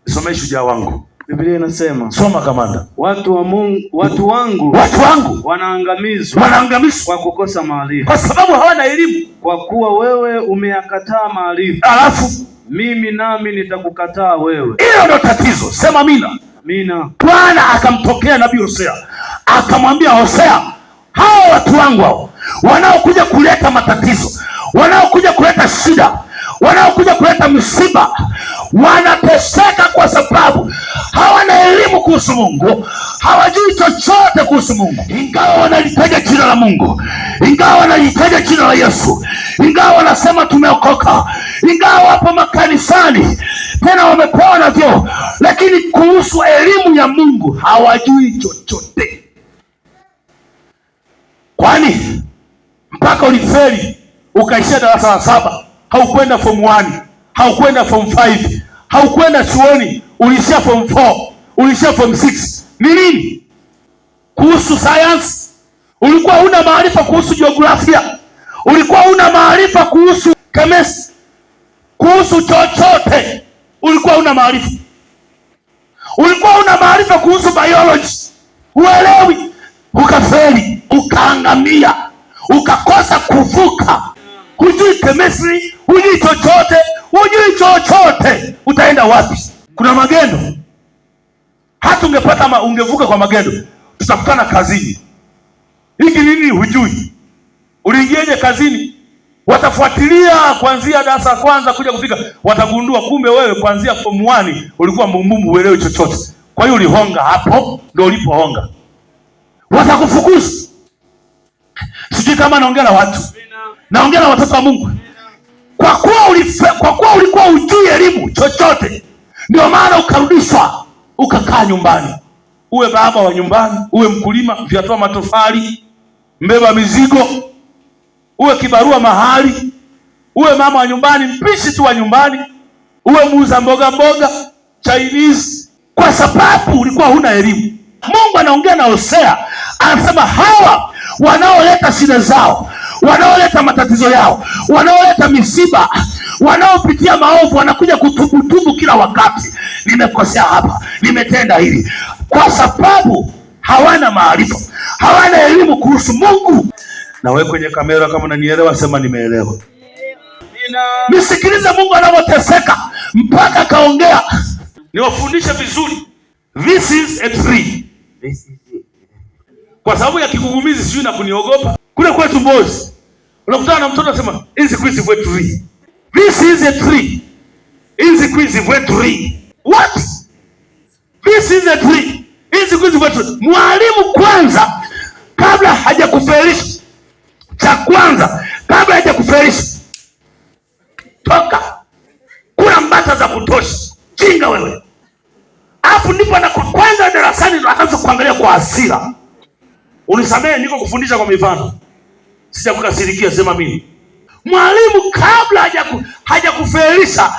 Nisomee shujaa wangu. Biblia inasema, soma kamanda. Watu wangu wanaangamizwa kwa kukosa maarifa. Kwa sababu hawana elimu. Kwa kuwa wewe umeyakataa maarifa, alafu mimi nami nitakukataa wewe. Hilo ndio tatizo. Sema amina. Amina. Bwana akamtokea nabii Hosea, akamwambia Hosea, hao watu wangu hao wanaokuja kuleta matatizo, wanaokuja kuleta shida, wanaokuja kuleta msiba, wanateseka kwa sababu hawana elimu kuhusu Mungu, hawajui chochote kuhusu Mungu. Ingawa wanalitaja jina la Mungu, ingawa wanalitaja jina la Yesu, ingawa wanasema tumeokoka, ingawa wapo makanisani tena wamepewa na vyeo, lakini kuhusu elimu ya Mungu hawajui chochote. Kwani mpaka ulifeli ukaishia darasa la 7, haukwenda form 1, haukwenda form 5, haukwenda chuoni, ulishia form 4, ulishia form 6. Ni nini? Kuhusu science ulikuwa huna maarifa, kuhusu jiografia ulikuwa huna maarifa, kuhusu chemistry, kuhusu chochote ulikuwa huna maarifa. Ulikuwa huna maarifa kuhusu biology, uelewi, ukafeli, ukaangamia, ukakosa kuvuka. Hujui chemistry, hujui chochote, utaenda wapi? Kuna magendo. Hata ungepata ungevuka kwa magendo, tutakutana kazini. Hiki nini hujui? Uliingiaje kazini? Watafuatilia kuanzia darasa la kwanza kuja kufika, watagundua kumbe wewe kuanzia form 1 ulikuwa mbumbumu, uelewi chochote. Kwa hiyo ulihonga, hapo ndio ulipohonga. Watakufukuza. Sijui kama naongea na watu. Naongea na watoto wa Mungu. Kwa kuwa ulikuwa hujui elimu chochote, ndio maana ukarudishwa, ukakaa nyumbani. Uwe baba wa nyumbani, uwe mkulima, mfyatua matofali, mbeba mizigo, uwe kibarua mahali, uwe mama wa nyumbani, mpishi tu wa nyumbani, uwe muuza mboga Chinese, kwa sababu ulikuwa huna elimu. Mungu anaongea na Hosea, anasema hawa wanaoleta shida zao, wanaoleta matatizo yao, wanaoleta misiba, wanaopitia maovu, wanakuja kutubu kila wakati, nimekosea hapa, nimetenda hili, kwa sababu hawana maarifa, hawana elimu kuhusu Mungu. Na wewe kwenye kamera kama unanielewa, sema nimeelewa. Nisikilize Mungu anapoteseka mpaka kaongea. Niwafundishe vizuri. This is a tree. Kwa sababu ya kigugumizi sijui na kuniogopa. Kule kwetu Mbozi, unakutana na mtoto anasema, "Hizi kwizi vwe tree." This is a tree. Hizi kwizi vwe tree. What? This is a tree. Hizi kwizi vwe tree. Mwalimu kwanza kabla hajakufelisha, cha kwanza kabla hajakufelisha, toka kula mbata za kutosha, jinga wewe. Alafu ndipo na kwa kwanza darasani ndo akaanza kuangalia kwa hasira. Unisamehe niko kufundisha kwa mifano, sijakukasirikia, sema mimi. Mwalimu kabla hajakufelisha,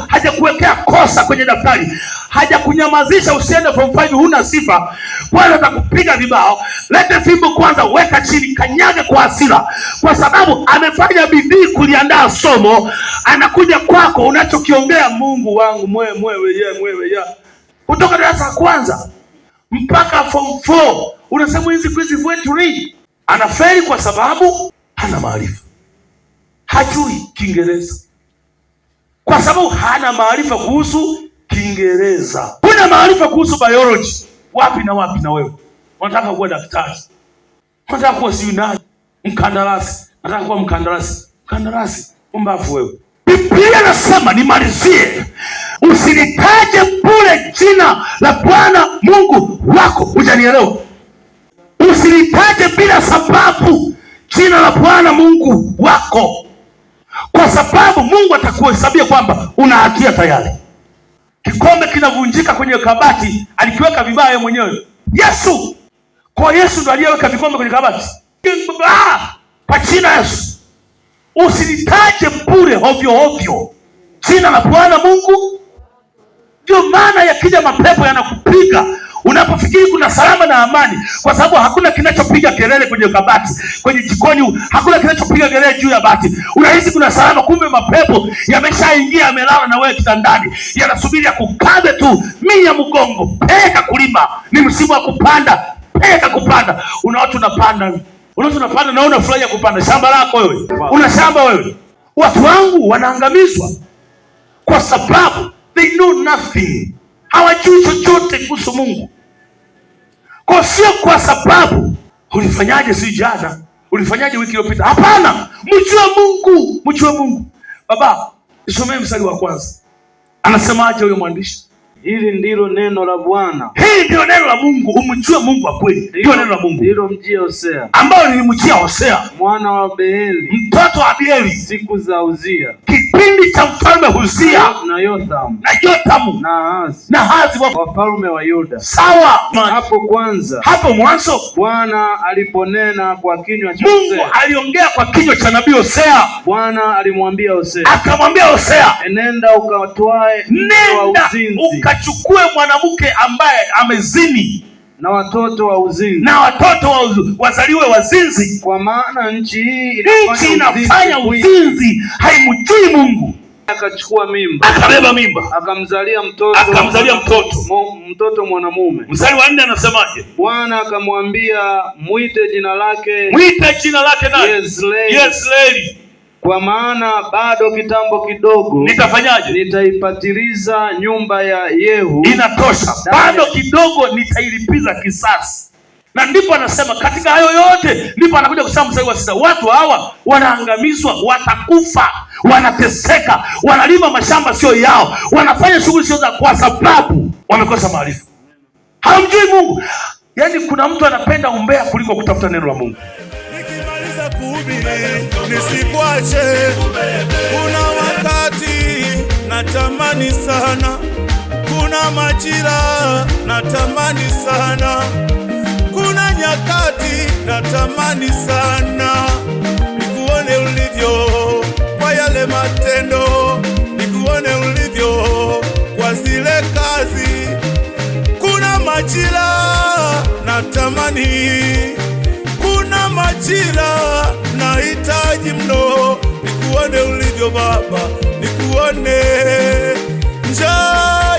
hajakuwekea kosa kwenye daftari, hajakunyamazisha usiende form 5 huna sifa, kwanza atakupiga vibao. Lete fimbo kwanza, weka chini, kanyage kwa hasira, kwa sababu amefanya bidii kuliandaa somo. Anakuja kwako, unachokiongea, Mungu wangu mwewe ya kutoka darasa la kwanza mpaka form 4 unasema hizi kwizi vwetu read. Anafeli kwa sababu hana maarifa, hajui Kiingereza, kwa sababu hana maarifa kuhusu Kiingereza. Huna maarifa kuhusu biology, wapi na wapi. Na wewe unataka kuwa daktari, unataka kuwa nani, mkandarasi, unataka kuwa mkandarasi, umbafu wewe. Biblia inasema, nimalizie, usilitaje bure jina la Bwana Mungu wako. Hujanielewa? Usilitaje bila sababu jina la Bwana Mungu wako, kwa sababu Mungu atakuhesabia kwamba una hatia tayari. Kikombe kinavunjika kwenye kabati, alikiweka vibaya mwenyewe Yesu. Kwa Yesu ndo aliyeweka vikombe kwenye kabati. Kwa jina Yesu usilitaje bure ovyo jina la Bwana Mungu. Ndio maana yakija mapepo yanakupiga, Unapofikiri kuna salama na amani, kwa sababu hakuna kinachopiga kelele kwenye kabati, kwenye jikoni hakuna kinachopiga kelele juu ya bati, unahisi kuna salama, kumbe mapepo yameshaingia, yamelala na wewe kitandani, yanasubiri ya kukabe tu. Minya mgongo, peka kulima, ni msimu wa kupanda, peka kupanda. Watu unapanda na unafurahia kupanda shamba lako wewe. Una shamba wewe. Watu wangu wanaangamizwa kwa sababu they know nothing. Hawajui chochote kuhusu Mungu. Kwa sio kwa sababu ulifanyaje si jana, ulifanyaje wiki iliyopita. Hapana, mjue Mungu, mjue Mungu. Baba, nisomee mstari wa kwanza. Anasemaje huyo mwandishi? Hili ndilo neno la Bwana. Hili ndilo neno la Mungu, umjue Mungu wa kweli. Ndilo neno la Mungu. Ndilo mjia Hosea. Ambao nilimjia Hosea, mwana wa Beeli, mtoto wa Abieli, siku za Uzia, kipindi cha mfalme Uzia na Yothamu na Ahazi wafalme wa Yuda. Sawa. Hapo mwanzo Bwana aliponena kwa kinywa cha Hosea. Mungu aliongea kwa kinywa cha nabii Hosea. Bwana alimwambia Hosea, akamwambia Hosea, enenda ukatwae wa uzinzi, ukachukue mwanamke ambaye amezini na watoto wa uzinzi, wazaliwe wazinzi, kwa maana nchi hii inafanya uzinzi, haimjui Mungu. Akachukua mimba, akabeba mimba, akamzalia mtoto mwanamume. Mstari wa 4 anasemaje? Bwana akamwambia, mwite jina lake nani? Yezreeli. Kwa maana bado kitambo kidogo nitafanyaje? Nitaipatiliza nyumba ya Yehu. Inatosha. Bado kidogo nitailipiza kisasi. Na ndipo anasema katika hayo yote, ndipo anakuja kusema mstari wa 6, watu hawa wanaangamizwa, watakufa, wanateseka, wanalima mashamba sio yao, wanafanya shughuli sio za, kwa sababu wamekosa maarifa, hawamjui Mungu. Yaani kuna mtu anapenda umbea kuliko kutafuta neno la Mungu. Nikimaliza kuhubiri nisikwache, kuna wakati natamani sana, kuna majira natamani sana, kuna nyakati natamani sana nikuone ulivyo kwa yale matendo, nikuone ulivyo kwa zile kazi. Kuna majira natamani, kuna majira nahitaji mno nikuone ulivyo Baba, nikuone. Njoo